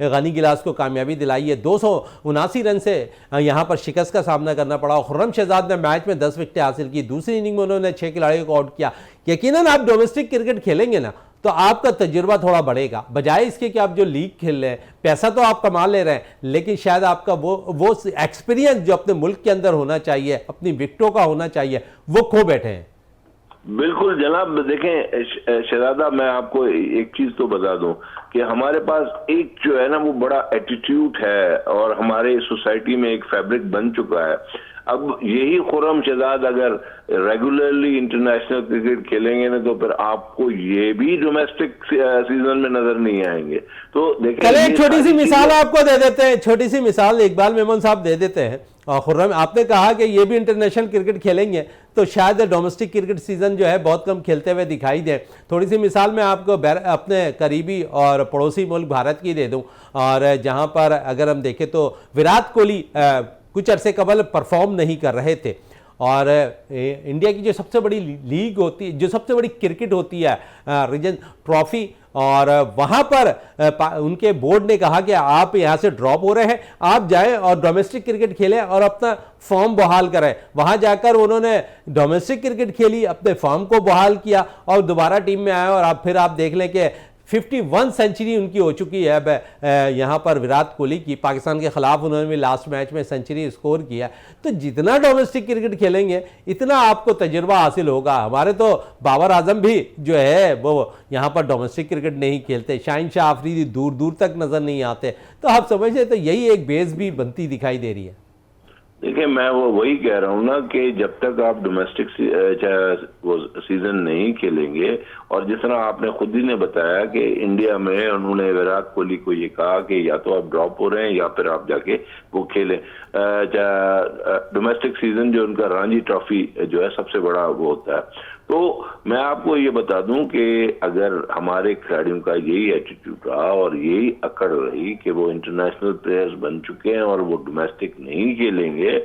गनी गिलास को कामयाबी दिलाई है। 279 रन से यहाँ पर शिकस्त का सामना करना पड़ा। और खुर्रम शहजाद ने मैच में 10 विकेटें हासिल की। दूसरी इनिंग में उन्होंने 6 खिलाड़ियों को आउट किया। यकीनन आप डोमेस्टिक क्रिकेट खेलेंगे ना तो आपका तजुर्बा थोड़ा बढ़ेगा, बजाय इसके कि आप जो लीग खेल रहे हैं, पैसा तो आप कमा ले रहे हैं, लेकिन शायद आपका वो एक्सपीरियंस जो अपने मुल्क के अंदर होना चाहिए, अपनी विकेटों का होना चाहिए, वो खो बैठे हैं। बिल्कुल जनाब, देखें शहजादा, मैं आपको एक चीज तो बता दूं कि हमारे पास एक जो है ना वो बड़ा एटीट्यूड है और हमारे सोसाइटी में एक फैब्रिक बन चुका है। अब यही खुर्रम शहजाद अगर रेगुलरली इंटरनेशनल क्रिकेट खेलेंगे ना तो फिर आपको ये भी डोमेस्टिक सीजन में नजर नहीं आएंगे। तो देखिए, एक छोटी सी मिसाल आपको दे देते हैं, छोटी सी मिसाल इकबाल मेमन साहब दे देते हैं। और खुर्रम, आपने कहा कि ये भी इंटरनेशनल क्रिकेट खेलेंगे तो शायद डोमेस्टिक क्रिकेट सीजन जो है बहुत कम खेलते हुए दिखाई दे। थोड़ी सी मिसाल मैं आपको अपने करीबी और पड़ोसी मुल्क भारत की दे दूं, और जहां पर अगर हम देखें तो विराट कोहली कुछ अरसे कबल परफॉर्म नहीं कर रहे थे, और इंडिया की जो सबसे बड़ी लीग होती है, जो सबसे बड़ी क्रिकेट होती है रीजन ट्रॉफी, और वहाँ पर उनके बोर्ड ने कहा कि आप यहाँ से ड्रॉप हो रहे हैं, आप जाएं और डोमेस्टिक क्रिकेट खेलें और अपना फॉर्म बहाल करें। वहाँ जाकर उन्होंने डोमेस्टिक क्रिकेट खेली, अपने फॉर्म को बहाल किया और दोबारा टीम में आए। और फिर आप देख लें कि 51 सेंचुरी उनकी हो चुकी है अब यहाँ पर विराट कोहली की। पाकिस्तान के खिलाफ उन्होंने भी लास्ट मैच में सेंचुरी स्कोर किया। तो जितना डोमेस्टिक क्रिकेट खेलेंगे इतना आपको तजुर्बा हासिल होगा। हमारे तो बाबर आजम भी जो है वो यहाँ पर डोमेस्टिक क्रिकेट नहीं खेलते, शाहीन शाह आफरीदी दूर दूर तक नजर नहीं आते। तो आप समझे, तो यही एक बेस भी बनती दिखाई दे रही है। देखिए, मैं वही कह रहा हूँ ना कि जब तक आप डोमेस्टिक वो सीजन नहीं खेलेंगे, और जिस तरह आपने खुद ही ने बताया कि इंडिया में उन्होंने विराट कोहली को ये कहा कि या तो आप ड्रॉप हो रहे हैं या फिर आप जाके वो खेलें। डोमेस्टिक सीजन जो उनका रणजी ट्रॉफी जो है सबसे बड़ा वो होता है। तो मैं आपको ये बता दूं कि अगर हमारे खिलाड़ियों का यही एटीट्यूड रहा और यही अकड़ रही कि वो इंटरनेशनल प्लेयर्स बन चुके हैं और वो डोमेस्टिक नहीं खेलेंगे,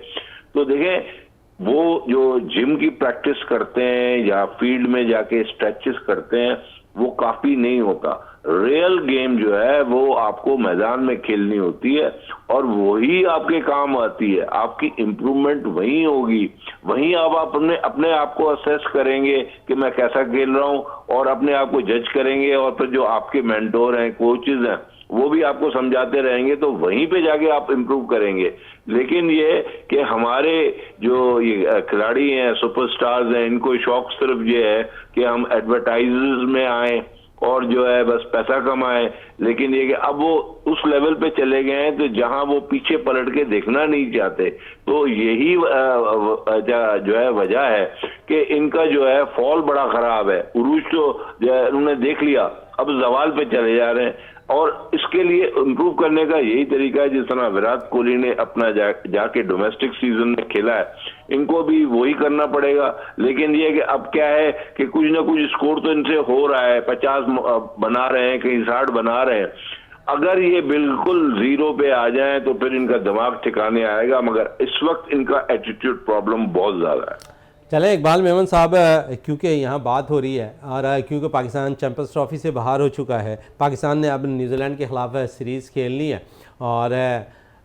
तो देखें वो जो जिम की प्रैक्टिस करते हैं या फील्ड में जाके स्ट्रेचेस करते हैं वो काफी नहीं होता। रियल गेम जो है वो आपको मैदान में खेलनी होती है और वही आपके काम आती है। आपकी इम्प्रूवमेंट वहीं होगी, वहीं आप अपने अपने आप को असेस करेंगे कि मैं कैसा खेल रहा हूं, और अपने आप को जज करेंगे, और फिर जो आपके मेंटोर हैं, कोचेज हैं, वो भी आपको समझाते रहेंगे, तो वहीं पे जाके आप इम्प्रूव करेंगे। लेकिन ये कि हमारे जो ये खिलाड़ी हैं, सुपरस्टार्स हैं, इनको शौक सिर्फ ये है कि हम एडवर्टाइजर्स में आए और जो है बस पैसा कमाए। लेकिन ये कि अब वो उस लेवल पे चले गए हैं तो जहां वो पीछे पलट के देखना नहीं चाहते। तो यही जो है वजह है कि इनका जो है फॉल बड़ा खराब है। उरूज तो उन्होंने देख लिया, अब जवाल पे चले जा रहे हैं, और इसके लिए इम्प्रूव करने का यही तरीका है जिस तरह विराट कोहली ने अपना जाके डोमेस्टिक सीजन में खेला है, इनको भी वही करना पड़ेगा। लेकिन ये कि अब क्या है कि कुछ ना कुछ स्कोर तो इनसे हो रहा है, 50 बना रहे हैं, कहीं 60 बना रहे हैं। अगर ये बिल्कुल जीरो पे आ जाए तो फिर इनका दिमाग ठिकाने आएगा, मगर इस वक्त इनका एटीट्यूड प्रॉब्लम बहुत ज्यादा है। चले इकबाल मेमन साहब, क्योंकि यहाँ बात हो रही है और क्योंकि पाकिस्तान चैंपियंस ट्रॉफी से बाहर हो चुका है, पाकिस्तान ने अब न्यूजीलैंड के खिलाफ सीरीज़ खेलनी है, और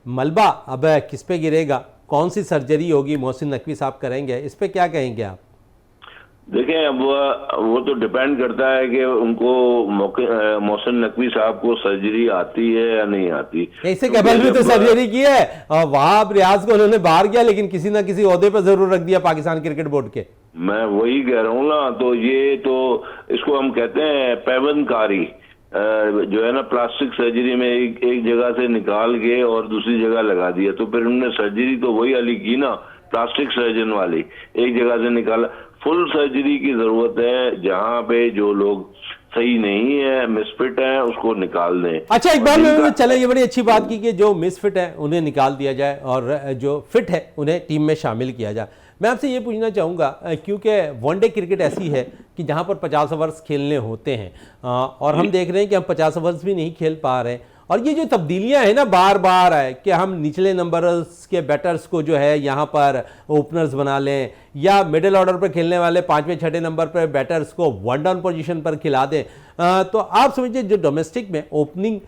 मलबा अब किस पे गिरेगा, कौन सी सर्जरी होगी मोहसिन नकवी साहब करेंगे, इस पे क्या कहेंगे आप? देखें, अब वो तो डिपेंड करता है कि उनको मोहसिन नकवी साहब को सर्जरी आती है या नहीं आती। इससे कबल भी तो सर्जरी की है और वहां रियाज को उन्होंने बाहर किया, लेकिन किसी ना किसी ओहदे पर जरूर रख दिया पाकिस्तान क्रिकेट बोर्ड के। मैं वही कह रहा हूँ ना, तो ये तो इसको हम कहते हैं पैबंदकारी, जो है ना, प्लास्टिक सर्जरी में एक जगह से निकाल के और दूसरी जगह लगा दिया। तो फिर उन्होंने सर्जरी तो वही वाली की ना, प्लास्टिक सर्जन वाली, एक जगह से निकाला। फुल सर्जरी की जरूरत है, जहां पे जो लोग सही नहीं है, मिसफिट है, उसको निकाल दें। अच्छा इकबाल में चले, ये बड़ी अच्छी बात की कि जो मिसफिट है उन्हें निकाल दिया जाए और जो फिट है उन्हें टीम में शामिल किया जाए। मैं आपसे ये पूछना चाहूँगा, क्योंकि वनडे क्रिकेट ऐसी है कि जहाँ पर 50 ओवर्स खेलने होते हैं, और हम देख रहे हैं कि हम 50 ओवर्स भी नहीं खेल पा रहे हैं। और ये जो तब्दीलियां हैं ना बार बार है कि हम निचले नंबर्स के बैटर्स को जो है यहाँ पर ओपनर्स बना लें, या मिडिल ऑर्डर पर खेलने वाले 5वें 6ठे नंबर पर बैटर्स को वन डाउन पोजीशन पर खिला दें, तो आप समझिए जो डोमेस्टिक में ओपनिंग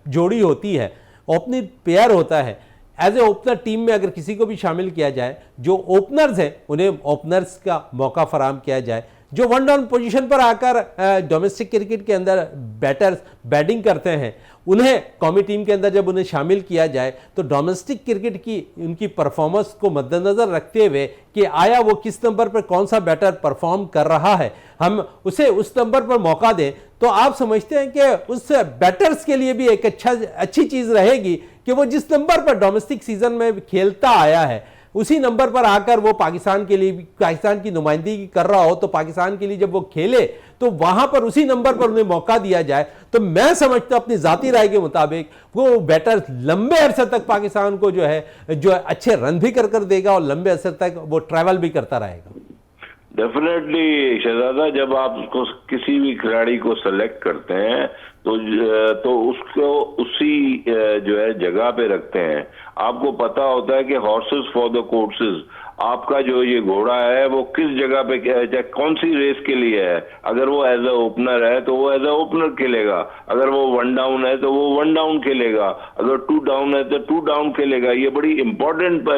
जोड़ी होती है, ओपनिंग पेयर होता है, एज ए ओपनर टीम में अगर किसी को भी शामिल किया जाए, जो ओपनर्स हैं उन्हें ओपनर्स का मौका फराहम किया जाए, जो वन डाउन पोजीशन पर आकर डोमेस्टिक क्रिकेट के अंदर बैटर्स बैटिंग करते हैं उन्हें कौमी टीम के अंदर जब उन्हें शामिल किया जाए, तो डोमेस्टिक क्रिकेट की उनकी परफॉर्मेंस को मद्देनज़र रखते हुए कि आया वो किस नंबर पर कौन सा बैटर परफॉर्म कर रहा है, हम उसे उस नंबर पर मौका दें, तो आप समझते हैं कि उस बैटर्स के लिए भी एक अच्छी चीज़ रहेगी कि वो जिस नंबर पर डोमेस्टिक सीजन में खेलता आया है उसी नंबर पर आकर वो पाकिस्तान के लिए, पाकिस्तान की नुमाइंदगी कर रहा हो, तो पाकिस्तान के लिए जब वो खेले तो वहां पर उसी नंबर पर उन्हें मौका दिया जाए। तो मैं समझता हूं अपनी जाती राय के मुताबिक वो बैटर लंबे अरसे तक पाकिस्तान को जो है अच्छे रन भी कर देगा और लंबे अरसे तक वो ट्रैवल भी करता रहेगा। डेफिनेटली शहजादा, जब आप उसको किसी भी खिलाड़ी को सेलेक्ट करते हैं तो उसको उसी जो है जगह पे रखते हैं। आपको पता होता है कि हॉर्सेस फॉर द कोर्सेज, आपका जो ये घोड़ा है वो किस जगह पे कौन सी रेस के लिए है। अगर वो एज ए ओपनर है तो वो एज ए ओपनर खेलेगा, अगर वो वन डाउन है तो वो वन डाउन खेलेगा, अगर 2 डाउन है तो 2 डाउन खेलेगा। ये बड़ी इंपॉर्टेंट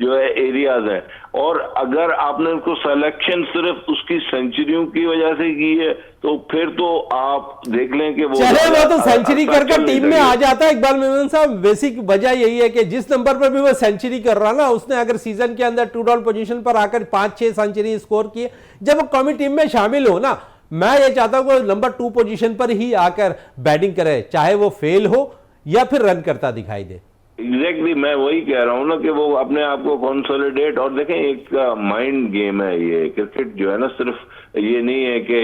जो है एरियाज हैं। और अगर आपने उसको सिलेक्शन सिर्फ उसकी सेंचुरियों की वजह से की है तो फिर तो आप देख लें कि वो तो सेंचुरी करके टीम में आ जाता है। इकबाल मेमन साहब, बेसिक वजह यही है कि जिस नंबर पर भी वो सेंचुरी कर रहा ना, उसने अगर सीजन के अंदर 2 डाउन पोजीशन पर आकर 5-6 सेंचुरी स्कोर किए, जब वो कौमी टीम में शामिल हो ना, मैं ये चाहता हूं नंबर 2 पोजीशन पर ही आकर बैटिंग करे, चाहे वो फेल हो या फिर रन करता दिखाई दे। एग्जैक्टली मैं वही कह रहा हूँ ना कि वो अपने आप को कंसोलिडेट, और देखें एक माइंड गेम है ये क्रिकेट जो है ना, सिर्फ ये नहीं है कि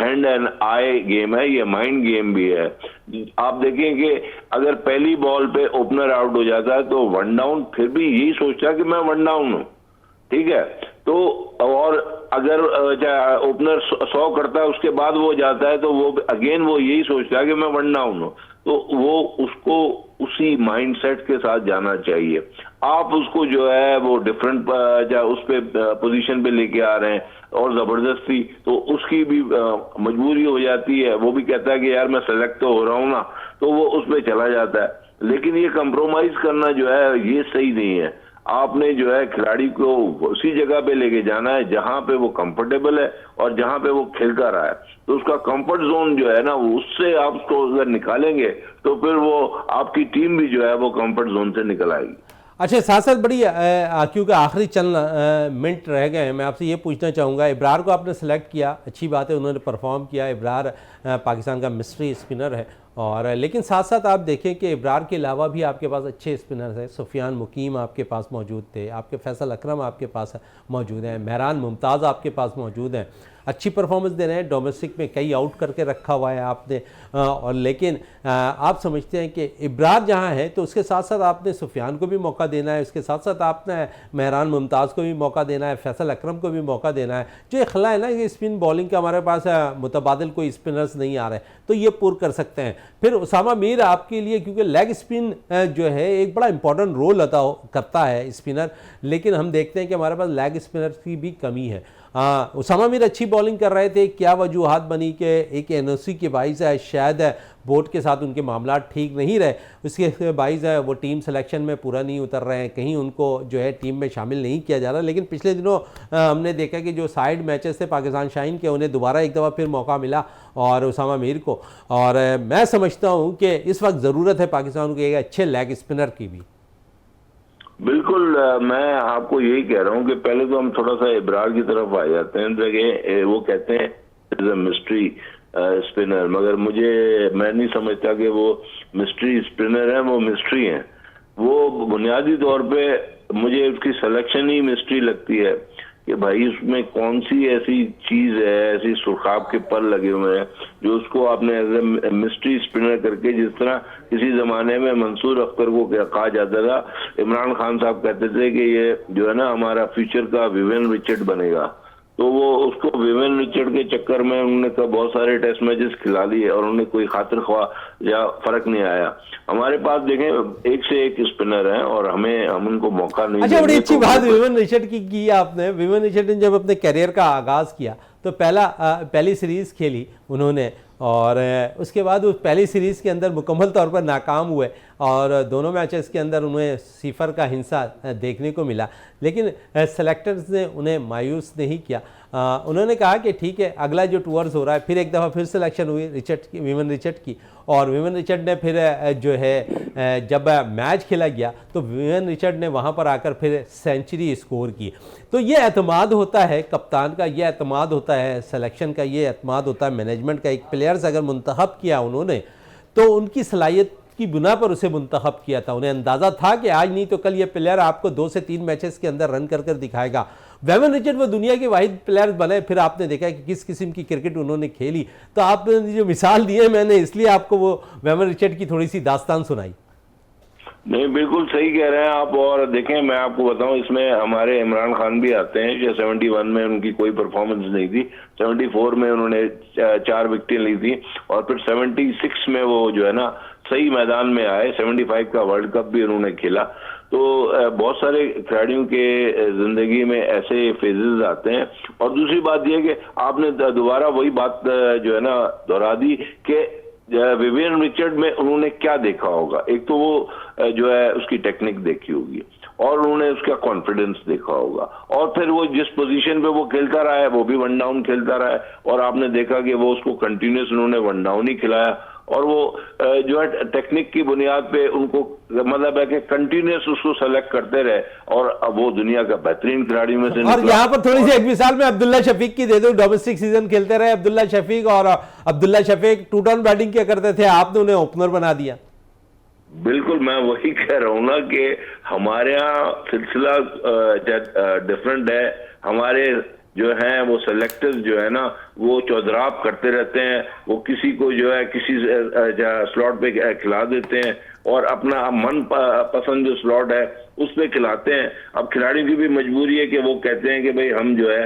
हैंड एंड आई गेम है, ये माइंड गेम भी है। आप देखें कि अगर पहली बॉल पे ओपनर आउट हो जाता है तो वन डाउन, फिर भी यही सोचता है कि मैं वन डाउन हूँ, ठीक है। तो और अगर ओपनर 100 करता है उसके बाद वो जाता है तो वो अगेन वो यही सोचता है कि मैं वन डाउन हूँ। तो वो उसको उसी माइंडसेट के साथ जाना चाहिए। आप उसको जो है वो डिफरेंट उस पे पोजीशन पे लेके आ रहे हैं और जबरदस्ती, तो उसकी भी मजबूरी हो जाती है। वो भी कहता है कि यार मैं सेलेक्ट तो हो रहा हूं ना, तो वो उस पे चला जाता है। लेकिन ये कंप्रोमाइज करना जो है ये सही नहीं है। आपने जो है खिलाड़ी को उसी जगह पे लेके जाना है जहां पे वो कंफर्टेबल है और जहां पे वो खेलता रहा है। तो उसका कंफर्ट जोन जो है ना, उससे आप उसको अगर निकालेंगे तो फिर वो आपकी टीम भी जो है वो कंफर्ट जोन से निकल आएगी। अच्छा, साथ साथ बड़ी क्योंकि आखिरी चंद मिनट रह गए हैं, मैं आपसे ये पूछना चाहूँगा, इब्रार को आपने सेलेक्ट किया, अच्छी बात है, उन्होंने परफॉर्म किया। इब्रार पाकिस्तान का मिस्ट्री स्पिनर है, और लेकिन साथ साथ आप देखें कि इब्रार के अलावा भी आपके पास अच्छे स्पिनर्स हैं। सुफियान मुकीम आपके पास मौजूद थे, आपके फैसल अकरम आपके पास मौजूद हैं, मेहरान मुमताज़ आपके पास मौजूद हैं, अच्छी परफॉर्मेंस दे रहे हैं। डोमेस्टिक में कई आउट करके रखा हुआ है आपने, और लेकिन आप समझते हैं कि इब्रार जहां है तो उसके साथ साथ आपने सुफियान को भी मौका देना है, उसके साथ साथ आपने मेहरान मुमताज़ को भी मौका देना है, फैसल अकरम को भी मौका देना है। जो ये खला है ना कि स्पिन बॉलिंग का हमारे पास मुतबादिल कोई स्पिनर्स नहीं आ रहे, तो ये पूर कर सकते हैं। फिर उसामा मीर आपके लिए, क्योंकि लेग स्पिन जो है एक बड़ा इंपॉर्टेंट रोल अदा करता है स्पिनर, लेकिन हम देखते हैं कि हमारे पास लेग स्पिनर की भी कमी है। उसामा मीर अच्छी बॉलिंग कर रहे थे, क्या वजूहात बनी कि एक एनओसी के बाइस है, शायद बोर्ड के साथ उनके मामला ठीक नहीं रहे, उसके बाइस है वो टीम सिलेक्शन में पूरा नहीं उतर रहे हैं, कहीं उनको जो है टीम में शामिल नहीं किया जा रहा। लेकिन पिछले दिनों हमने देखा कि जो साइड मैचेस थे पाकिस्तान शाइन के, उन्हें दोबारा एक दफ़ा फिर मौका मिला और उसामा मीर को, और मैं समझता हूँ कि इस वक्त ज़रूरत है पाकिस्तान के एक अच्छे लेग स्पिनर की भी। बिल्कुल, मैं आपको यही कह रहा हूं कि पहले तो हम थोड़ा सा इब्रार की तरफ आ जाते हैं। देखिए, वो कहते हैं इज अ मिस्ट्री स्पिनर, मगर मैं नहीं समझता कि वो मिस्ट्री स्पिनर है, वो मिस्ट्री है। वो बुनियादी तौर पे मुझे उसकी सिलेक्शन ही मिस्ट्री लगती है कि भाई उसमें कौन सी ऐसी चीज है, ऐसी सुर्खाब के पर लगे हुए हैं जो उसको आपने एज ए मिस्ट्री स्पिनर करके, जिस तरह किसी जमाने में मंसूर अख्तर को कहा जाता था, इमरान खान साहब कहते थे कि ये जो है ना हमारा फ्यूचर का विवियन रिचर्ड बनेगा, तो वो उसको विवियन रिचर्ड के चक्कर में उन्होंने बहुत सारे टेस्ट मैचेस खिला लिए और उन्हें कोई खातिर ख्वाह या फर्क नहीं आया। हमारे पास देखें एक से एक स्पिनर हैं और हम उनको मौका नहीं। अच्छा, बड़ी अच्छी बात विवियन रिचर्ड की आपने। विवियन रिचर्ड ने जब अपने करियर का आगाज़ किया तो पहली सीरीज़ खेली उन्होंने, और उसके बाद उस पहली सीरीज़ के अंदर मुकम्मल तौर पर नाकाम हुए और दोनों मैचेस के अंदर उन्हें 0 का हिस्सा देखने को मिला। लेकिन सेलेक्टर्स ने उन्हें मायूस नहीं किया। उन्होंने कहा कि ठीक है, अगला जो टूर्स हो रहा है, फिर एक दफ़ा फिर सिलेक्शन हुई विवियन रिचर्ड की, और विवियन रिचर्ड ने फिर जो है जब मैच खेला गया तो विवियन रिचर्ड ने वहाँ पर आकर फिर सेंचुरी स्कोर की। तो ये एतमाद होता है कप्तान का, ये एतमाद होता है सिलेक्शन का, ये एतमाद होता है मैनेजमेंट का। एक प्लेयर्स अगर मुंतखब किया उन्होंने तो उनकी सलाहियत की बुना पर उसे मुंतखब किया था। उन्हें अंदाज़ा था कि आज नहीं तो कल ये प्लेयर आपको 2 से 3 मैचेस के अंदर रन कर दिखाएगा। विवियन रिचर्ड वो दुनिया के वाहिद प्लेयर बने, फिर आपने देखा कि किस किस्म की क्रिकेट उन्होंने खेली। तो आपने जो मिसाल दी है, मैंने इसलिए आपको वो विवियन रिचर्ड की थोड़ी सी दास्तान सुनाई। नहीं, बिल्कुल सही कह रहे हैं आप। और देखें, मैं आपको बताऊं, इसमें हमारे इमरान खान भी आते हैं कि 71 में उनकी कोई परफॉर्मेंस नहीं थी, 74 में उन्होंने 4 विकेटें ली थी, और फिर 76 में वो जो है ना सही मैदान में आए। 75 का वर्ल्ड कप भी उन्होंने खेला। तो बहुत सारे खिलाड़ियों के जिंदगी में ऐसे फेजेस आते हैं। और दूसरी बात यह कि आपने दोबारा वही बात जो है ना दोहरा दी कि विवियन रिचर्ड में उन्होंने क्या देखा होगा। एक तो वो जो है उसकी टेक्निक देखी होगी, और उन्होंने उसका कॉन्फिडेंस देखा होगा, और फिर वो जिस पोजीशन पे वो खेलता रहा है वो भी वन डाउन खेलता रहा है, और आपने देखा कि वो उसको कंटिन्यूस उन्होंने वन डाउन ही खिलाया। और वो जो है टेक्निक की बुनियाद पे उनको मतलब है कि कंटिन्यूस उसको सेलेक्ट करते रहे, और अब वो दुनिया का बेहतरीन खिलाड़ी में से। और यहाँ पर थोड़ी सी एक मिसाल में अब्दुल्ला शफीक की दे दूं। डोमेस्टिक सीजन खेलते रहे अब्दुल्ला शफीक, और अब्दुल्ला शफीक 2 डाउन बैटिंग क्या करते थे, आपने उन्हें ओपनर बना दिया। बिल्कुल, मैं वही कह रहा हूं ना कि हमारे यहाँ सिलसिला डिफरेंट है। हमारे जो हैं वो सेलेक्टर्स जो है ना वो चौधराप करते रहते हैं, वो किसी को जो है किसी स्लॉट पे खिला देते हैं और अपना मन पसंद जो स्लॉट है उस पे खिलाते हैं। अब खिलाड़ी की भी मजबूरी है कि वो कहते हैं कि भाई हम जो है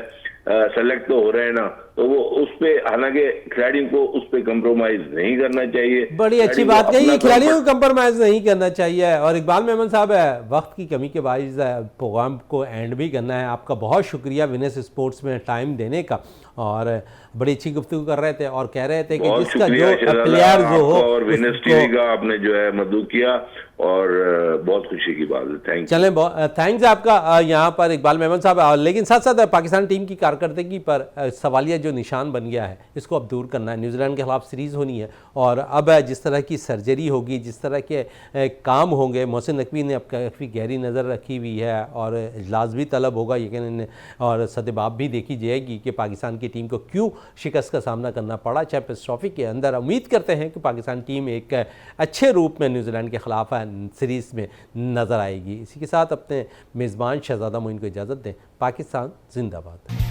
सेलेक्ट तो हो रहे हैं ना, तो वो उस पे, हालांकि खिलाड़ियों को उस पे कंप्रोमाइज नहीं करना चाहिए। बड़ी अच्छी खिलाड़ी को बात कही, अपना खिलाड़ियों को कंप्रोमाइज नहीं करना चाहिए। और इकबाल मेमन साहब, वक्त की कमी के बाइस प्रोग्राम को एंड भी करना है। आपका बहुत शुक्रिया विनस स्पोर्ट्स में टाइम देने का, और बड़ी अच्छी गुफ्तगू कर रहे थे और कह रहे थे कि बहुत जिसका शुक्रिया जो शहजादा प्लेयर जो हो आपका और विनस उसको, टीवी का, आपने जो है मदू किया, और बहुत खुशी की बात है। Thank you. चलें, बहुत थैंक्स आपका यहाँ पर इकबाल मेमन साहब। लेकिन साथ साथ पाकिस्तान टीम की कारकर्दगी पर सवालिया जो निशान बन गया है, इसको अब दूर करना है। न्यूजीलैंड के खिलाफ सीरीज़ होनी है, और अब जिस तरह की सर्जरी होगी, जिस तरह के काम होंगे, मोहसिन नकवी ने अब काफ़ी गहरी नज़र रखी हुई है, और इजलास भी तलब होगा यकीनन, और सदबाब भी देखी जाएगी कि पाकिस्तान की टीम को क्यों शिकस्त का सामना करना पड़ा चैंपियंस ट्रॉफी के अंदर। उम्मीद करते हैं कि पाकिस्तान टीम एक अच्छे रूप में न्यूजीलैंड के खिलाफ सीरीज़ में नज़र आएगी। इसी के साथ अपने मेज़बान शहजादा मोइन को इजाज़त दें। पाकिस्तान जिंदाबाद।